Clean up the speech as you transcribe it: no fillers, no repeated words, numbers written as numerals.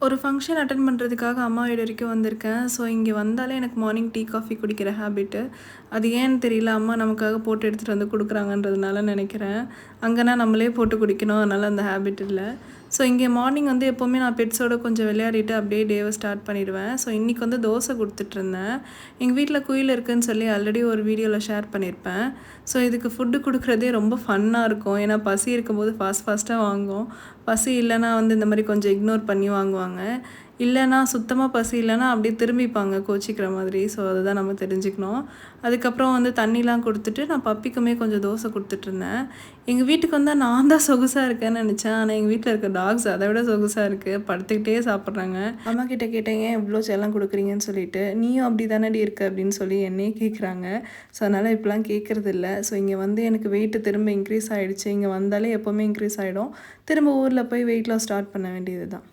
ஒரு function attend பண்ணுறதுக்காக அம்மா வீடு வரைக்கும் வந்திருக்கேன். ஸோ இங்கே வந்தாலே எனக்கு மார்னிங் டீ, காஃபி குடிக்கிற ஹேபிட்டு. அது ஏன்னு தெரியல. அம்மா நமக்காக போட்டு எடுத்துகிட்டு வந்து குடுக்குறாங்கன்றதுனால நெனைக்கிறேன். அங்கன்னா நம்மளே போட்டு குடிக்கணும். அதனால அந்த ஹேபிட் இல்ல. ஸோ இங்கே மார்னிங் வந்து எப்போவுமே நான் பெட்ஸோட கொஞ்சம் விளையாடிட்டு அப்படியே டேவை ஸ்டார்ட் பண்ணிடுவேன். ஸோ இன்றைக்கி வந்து தோசை குடுத்துட்ருந்தேன். எங்கள் வீட்டில் குயில் இருக்குதுன்னு சொல்லி ஆல்ரெடி ஒரு வீடியோவில் ஷேர் பண்ணியிருப்பேன். ஸோ இதுக்கு ஃபுட்டு குடுக்குறதே ரொம்ப ஃபன்னாக இருக்கும். ஏன்னா பசி இருக்கும்போது ஃபாஸ்ட்டாக வாங்கும். பசி இல்லைன்னா வந்து இந்த மாதிரி கொஞ்சம் இக்னோர் பண்ணி வாங்குவாங்க. இல்லைன்னா சுத்தமாக பசி இல்லைன்னா அப்படியே திரும்பிப்பாங்க கோச்சிக்கிற மாதிரி. ஸோ அதுதான் நம்ம தெரிஞ்சுக்கணும். அதுக்கப்புறம் வந்து தண்ணிலாம் கொடுத்துட்டு நான் பப்பிக்குமே கொஞ்சம் தோசை கொடுத்துட்ருந்தேன். எங்கள் வீட்டுக்கு வந்தால் நான் தான் சொகுசாக இருக்கேன்னு நினச்சேன். ஆனால் எங்கள் வீட்டில் இருக்க டாக்ஸ் அதை விட சொகுசாக இருக்குது. படுத்துக்கிட்டே சாப்பிட்றாங்க. அம்மா கிட்டே கேட்டேன், ஏன் இவ்வளோ செல்லம் கொடுக்குறீங்கன்னு சொல்லிட்டு. நீயும் அப்படி தானடி இருக்க அப்படின்னு சொல்லி என்னையே கேட்குறாங்க. ஸோ அதனால் இப்போலாம் கேட்குறது இல்லை. ஸோ இங்கே வந்து எனக்கு வெயிட்டு திரும்ப இன்க்ரீஸ் ஆகிடுச்சு. இங்கே வந்தாலே எப்போவுமே இன்க்ரீஸ் ஆகிடும். திரும்ப ஊரில் போய் வெயிட் லாஸ் ஸ்டார்ட் பண்ண வேண்டியது தான்.